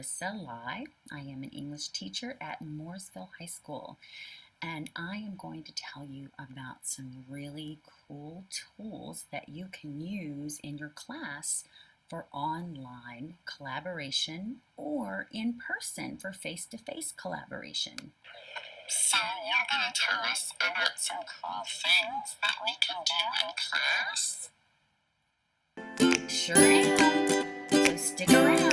Melissa Lai. I am an English teacher at Mooresville High School, and I am going to tell you about some really cool tools that you can use in your class for online collaboration or in person for face-to-face collaboration. So you're going to tell us about some cool things that we can do in class? Sure am. So stick around.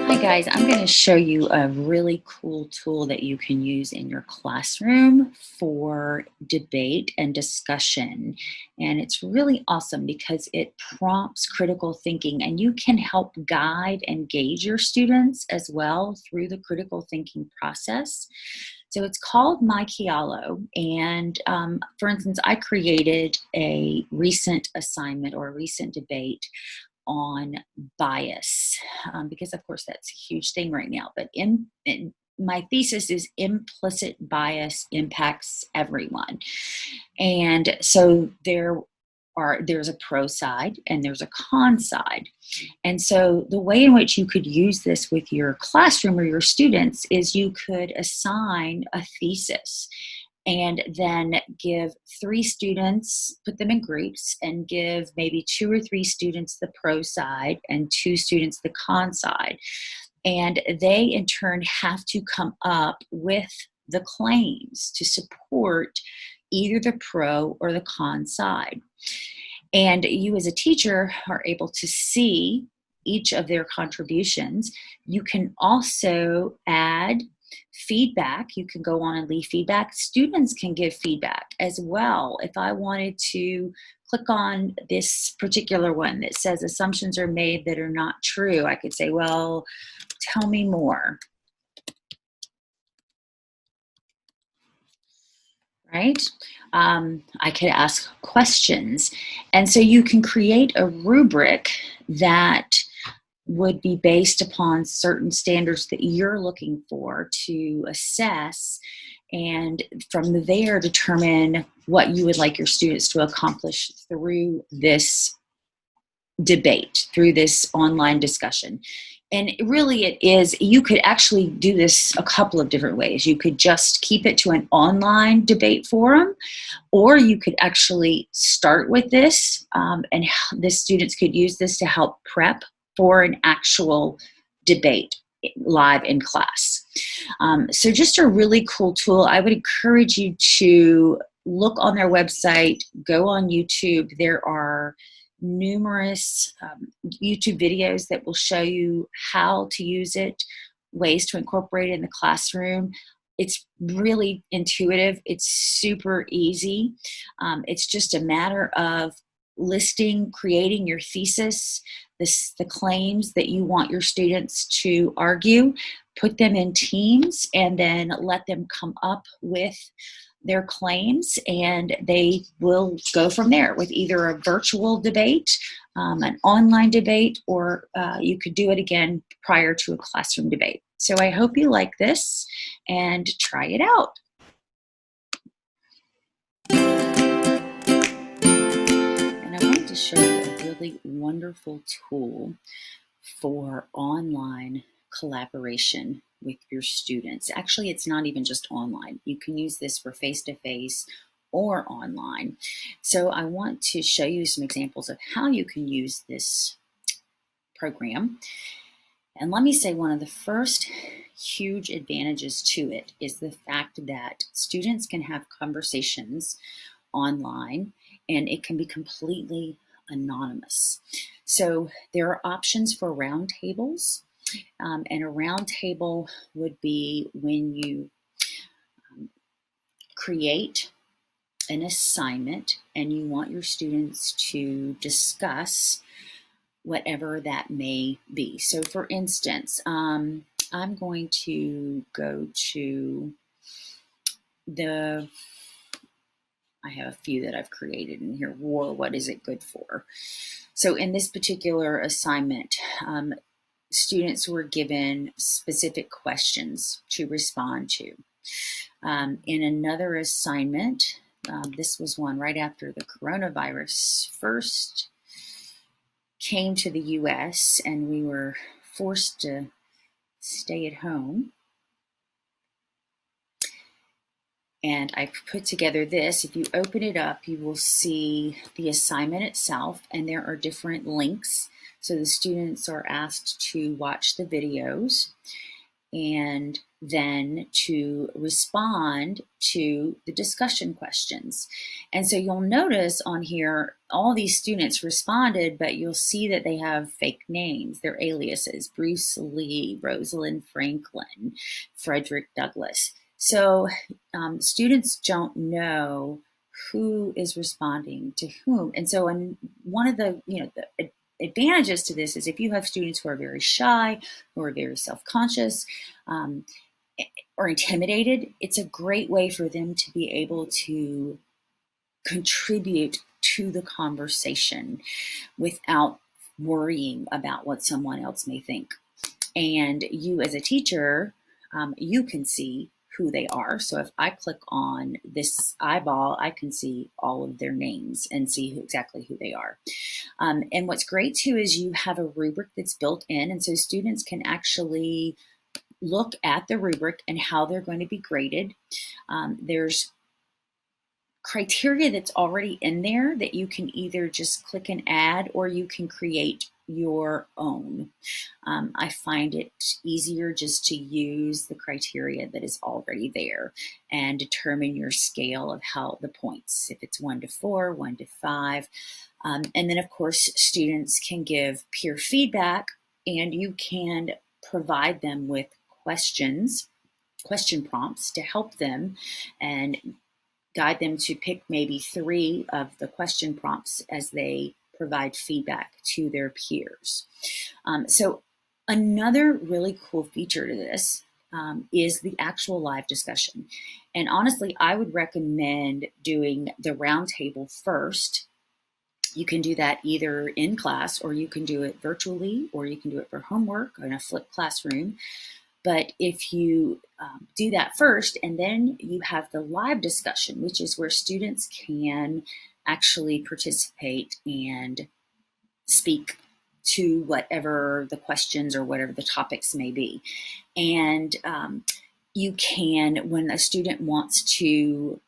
Hi guys, I'm going to show you a really cool tool that you can use in your classroom for debate and discussion. And it's really awesome because it prompts critical thinking, and you can help guide and gauge your students as well through the critical thinking process. So it's called Mikey Hollow, and for instance, I created a recent assignment or a recent debate on bias, because of course that's a huge thing right now. But my thesis is implicit bias impacts everyone, and so there's a pro side and there's a con side. And so the way in which you could use this with your classroom or your students is you could assign a thesis and then give 3 students, put them in groups, and give maybe 2 or 3 students the pro side and 2 students the con side. And they in turn have to come up with the claims to support either the pro or the con side. And you as a teacher are able to see each of their contributions. You can also add feedback. You can go on and leave feedback. Students can give feedback as well. If I wanted to click on this particular one that says assumptions are made that are not true, I could say, well, tell me more. Right? I could ask questions. And so you can create a rubric that would be based upon certain standards that you're looking for to assess, and from there determine what you would like your students to accomplish through this debate, through this online discussion. And really it is, you could actually do this a couple of different ways. You could just keep it to an online debate forum, or you could actually start with this, and the students could use this to help prep for an actual debate live in class. So just a really cool tool. I would encourage you to look on their website, go on YouTube. There are numerous YouTube videos that will show you how to use it, ways to incorporate it in the classroom. It's really intuitive. It's super easy. It's just a matter of creating your thesis, the claims that you want your students to argue, put them in teams, and then let them come up with their claims, and they will go from there with either a virtual debate, an online debate, or you could do it again prior to a classroom debate. So I hope you like this and try it out. And I wanted to show you a really wonderful tool for online collaboration with your students. Actually, it's not even just online. You can use this for face-to-face or online. So I want to show you some examples of how you can use this program. And let me say, one of the first huge advantages to it is the fact that students can have conversations online, and it can be completely anonymous. So there are options for roundtables. And a roundtable would be when you create an assignment and you want your students to discuss whatever that may be. So for instance, I'm going to go to I have a few that I've created in here. War, what is it good for? So in this particular assignment, students were given specific questions to respond to. In another assignment, this was one right after the coronavirus first came to the US, and we were forced to stay at home. And I put together this. If you open it up, you will see the assignment itself, and there are different links. So the students are asked to watch the videos and then to respond to the discussion questions. And so you'll notice on here, all these students responded, but you'll see that they have fake names, their aliases: Bruce Lee, Rosalind Franklin, Frederick Douglass. So students don't know who is responding to whom. And so one of the advantages to this is if you have students who are very shy, who are very self-conscious, or intimidated, it's a great way for them to be able to contribute to the conversation without worrying about what someone else may think. And you as a teacher, you can see who they are. So if I click on this eyeball, I can see all of their names and see exactly who they are. And what's great too is you have a rubric that's built in, and so students can actually look at the rubric and how they're going to be graded. There's criteria that's already in there that you can either just click and add, or you can create your own. I find it easier just to use the criteria that is already there and determine your scale of how the points, if it's 1 to 4, 1 to 5. And then of course, students can give peer feedback, and you can provide them with question prompts to help them and guide them to pick maybe 3 of the question prompts as they provide feedback to their peers. So another really cool feature to this is the actual live discussion. And honestly, I would recommend doing the roundtable first. You can do that either in class, or you can do it virtually, or you can do it for homework in a flipped classroom. But if you do that first, and then you have the live discussion, which is where students can actually participate and speak to whatever the questions or whatever the topics may be. And you can, when a student wants to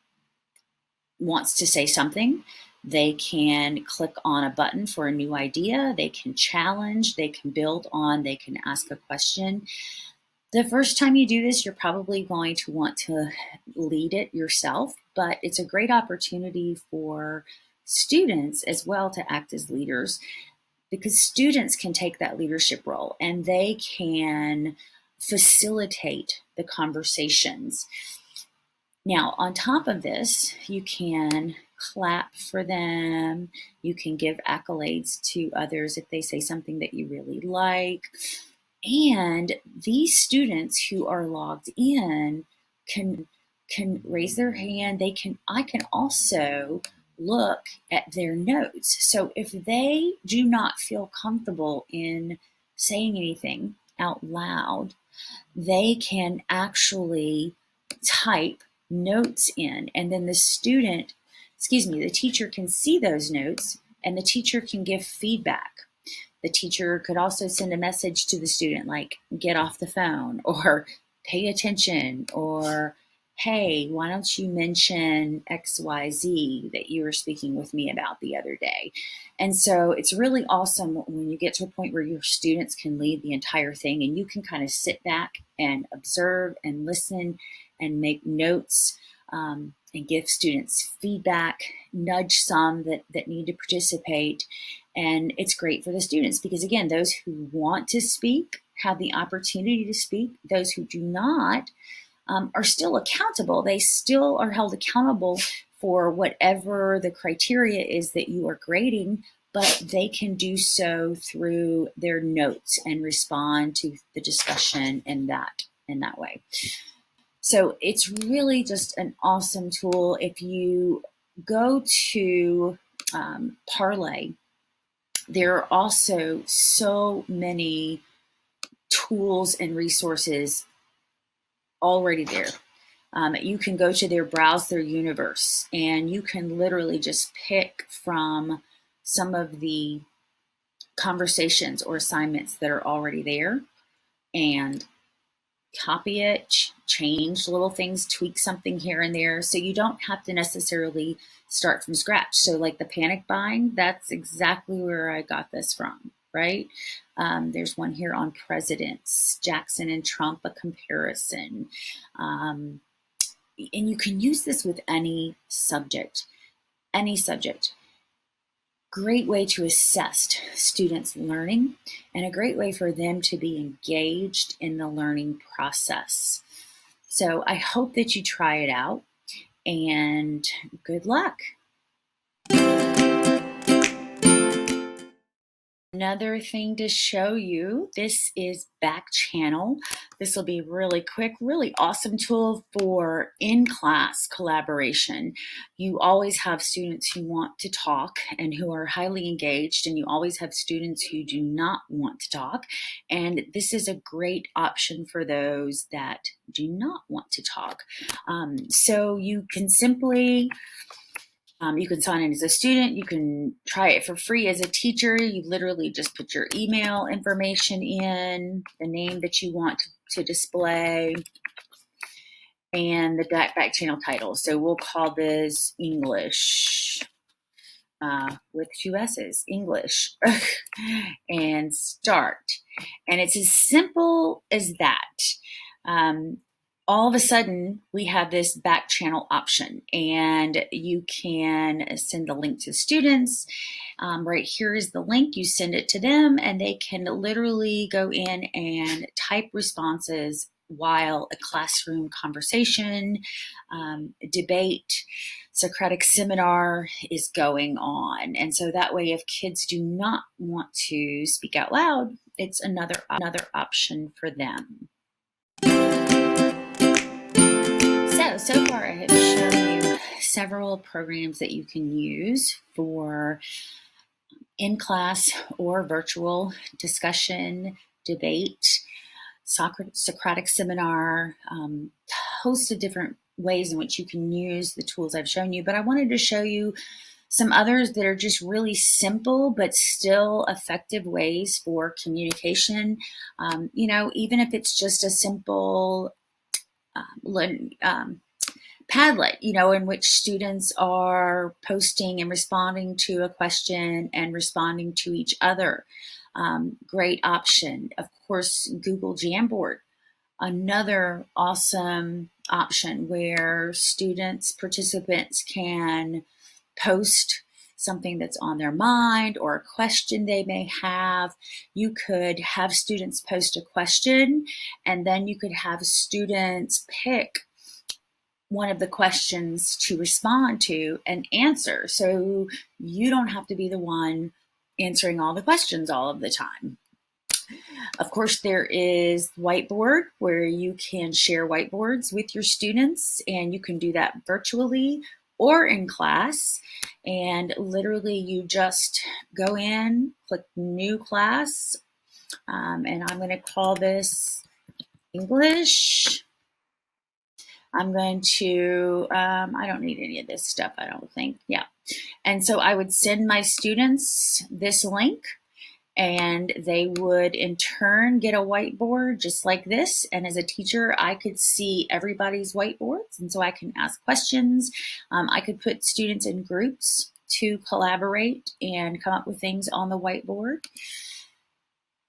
say something, they can click on a button for a new idea, they can challenge, they can build on, they can ask a question. The first time you do this, you're probably going to want to lead it yourself, but it's a great opportunity for students as well to act as leaders, because students can take that leadership role and they can facilitate the conversations. Now, on top of this, you can clap for them. You can give accolades to others if they say something that you really like. And these students who are logged in can raise their hand. I can also look at their notes. So if they do not feel comfortable in saying anything out loud, they can actually type notes in, and then the teacher can see those notes, and the teacher can give feedback. The teacher could also send a message to the student like, get off the phone, or pay attention, or hey, why don't you mention XYZ that you were speaking with me about the other day? And so it's really awesome when you get to a point where your students can lead the entire thing, and you can kind of sit back and observe and listen and make notes, and give students feedback, nudge some that need to participate. And it's great for the students because, again, those who want to speak have the opportunity to speak. Those who do not are still accountable. They still are held accountable for whatever the criteria is that you are grading, but they can do so through their notes and respond to the discussion in that way. So it's really just an awesome tool. If you go to Parlay, there are also so many tools and resources already there. You can go to browse their universe, and you can literally just pick from some of the conversations or assignments that are already there and copy it, change little things, tweak something here and there, so you don't have to necessarily start from scratch. So like the panic buying, that's exactly where I got this from, right? There's one here on presidents, Jackson and Trump, a comparison. And you can use this with any subject, any subject. Great way to assess students' learning and a great way for them to be engaged in the learning process. So I hope that you try it out and good luck. Another thing to show you, this is Backchannel. This will be really quick, really awesome tool for in-class collaboration. You always have students who want to talk and who are highly engaged, and you always have students who do not want to talk. And this is a great option for those that do not want to talk. So you can simply you can sign in as a student. You can try it for free as a teacher. You literally just put your email information in, the name that you want to display, and the back channel title. So we'll call this English with 2 S's, English, and start. And it's as simple as that. All of a sudden, we have this back channel option, and you can send the link to students. Right here is the link. You send it to them, and they can literally go in and type responses while a classroom conversation, debate, Socratic seminar is going on. And so that way, if kids do not want to speak out loud, it's another option for them. So far I have shown you several programs that you can use for in-class or virtual discussion, debate, Socratic seminar, host of different ways in which you can use the tools I've shown you. But I wanted to show you some others that are just really simple but still effective ways for communication. Even if it's just a simple Padlet, in which students are posting and responding to a question and responding to each other. Great option. Of course, Google Jamboard, another awesome option where participants can post something that's on their mind or a question they may have. You could have students post a question, and then you could have students pick one of the questions to respond to and answer. So you don't have to be the one answering all the questions all of the time. Of course, there is Whiteboard, where you can share whiteboards with your students, and you can do that virtually or in class. And literally you just go in, click new class, and I'm going to call this English. I'm going to, I don't need any of this stuff, I don't think. Yeah. And so I would send my students this link, and they would in turn get a whiteboard just like this. And as a teacher, I could see everybody's whiteboards, and so I can ask questions. I could put students in groups to collaborate and come up with things on the whiteboard.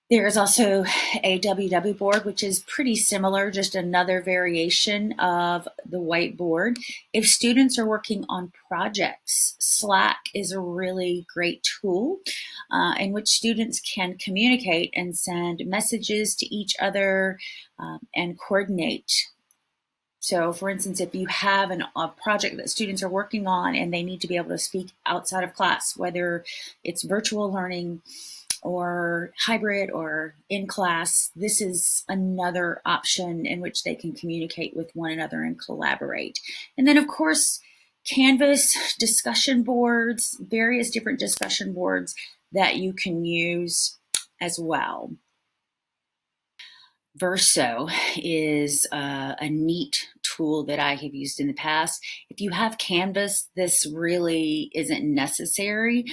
There is also a WW board, which is pretty similar, just another variation of the whiteboard. If students are working on projects, Slack is a really great tool in which students can communicate and send messages to each other and coordinate. So for instance, if you have a project that students are working on and they need to be able to speak outside of class, whether it's virtual learning or hybrid or in class, this is another option in which they can communicate with one another and collaborate. And then of course, Canvas discussion boards, various different discussion boards that you can use as well. Verso is a neat tool that I have used in the past. If you have Canvas, this really isn't necessary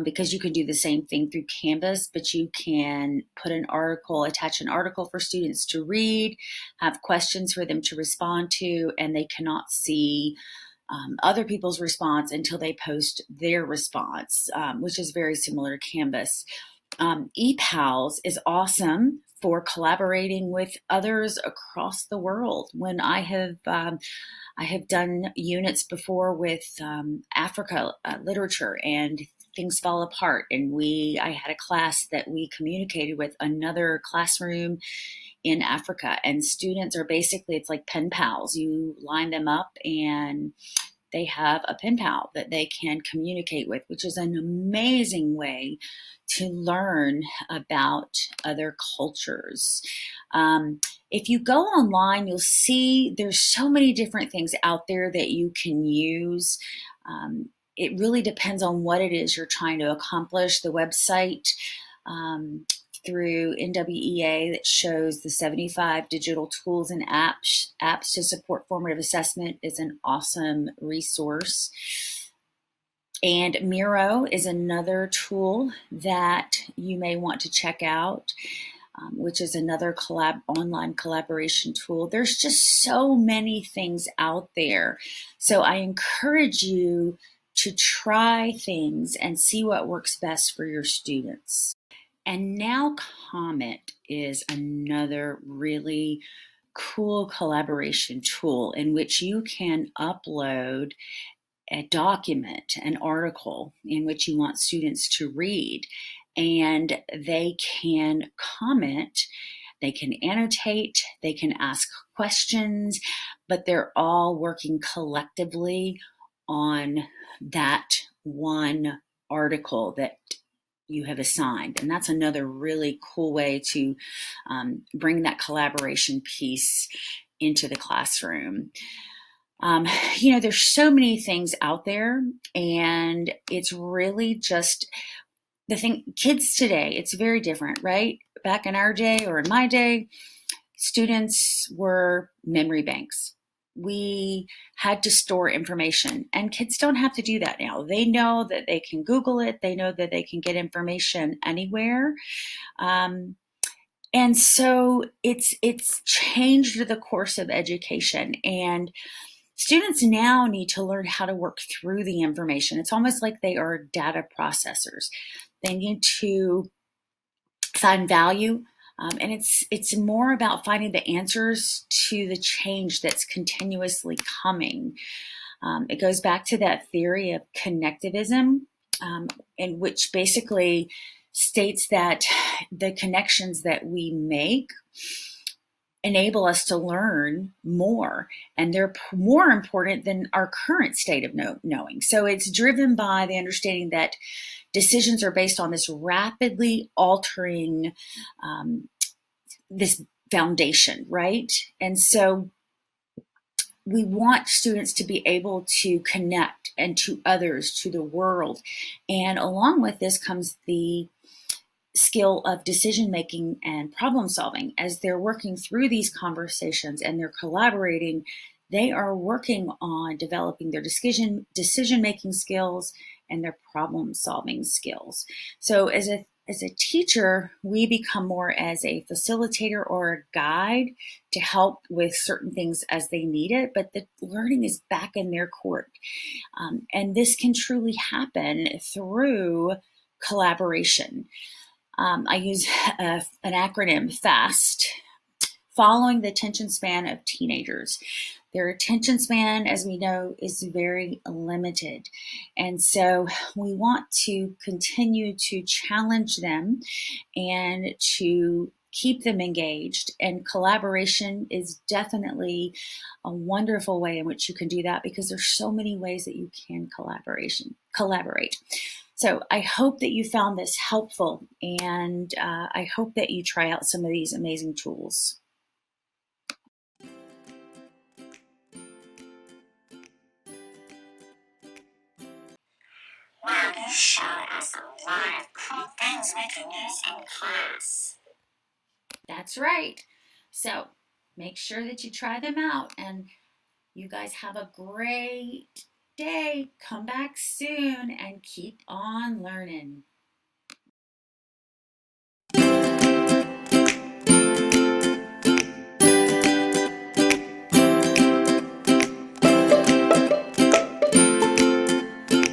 because you can do the same thing through Canvas, but you can put an article, attach an article for students to read, have questions for them to respond to, and they cannot see other people's response until they post their response, which is very similar to Canvas. ePals is awesome for collaborating with others across the world. When I have done units before with Africa literature, and things fall apart, and I had a class that we communicated with another classroom in Africa, and students are basically, it's like pen pals. You line them up and they have a pen pal that they can communicate with, which is an amazing way to learn about other cultures. If you go online, you'll see there's so many different things out there that you can use. It really depends on what it is you're trying to accomplish. The website through NWEA that shows the 75 digital tools and apps to support formative assessment is an awesome resource. And Miro is another tool that you may want to check out, which is another online collaboration tool. There's just so many things out there. So I encourage you to try things and see what works best for your students. And now Comment is another really cool collaboration tool in which you can upload a document, an article in which you want students to read, and they can comment, they can annotate, they can ask questions, but they're all working collectively on that one article that you have assigned. And that's another really cool way to bring that collaboration piece into the classroom. There's so many things out there, and it's really just the thing. Kids today, it's very different, right? Back in our day, or in my day, students were memory banks. We had to store information, and kids don't have to do that now. They know that they can Google it. They know that they can get information anywhere. And so it's changed the course of education, and students now need to learn how to work through the information. It's almost like they are data processors. They need to find value, and it's more about finding the answers to the change that's continuously coming. It goes back to that theory of connectivism, in which basically states that the connections that we make enable us to learn more, and they're more important than our current state of knowing. So it's driven by the understanding that decisions are based on this rapidly altering this foundation, right? And so we want students to be able to connect and to others, to the world. And along with this comes the skill of decision making and problem solving. As they're working through these conversations and they're collaborating, they are working on developing their decision making skills and their problem solving skills. So as a teacher, we become more as a facilitator or a guide to help with certain things as they need it, but the learning is back in their court. And this can truly happen through collaboration. I use an acronym, FAST, following the attention span of teenagers. Their attention span, as we know, is very limited. And so we want to continue to challenge them and to keep them engaged. And collaboration is definitely a wonderful way in which you can do that, because there's so many ways that you can collaborate. So I hope that you found this helpful, and I hope that you try out some of these amazing tools. Wow, you showed us a lot of cool things we can use in class. That's right. So make sure that you try them out, and you guys have a great day. Come back soon and keep on learning.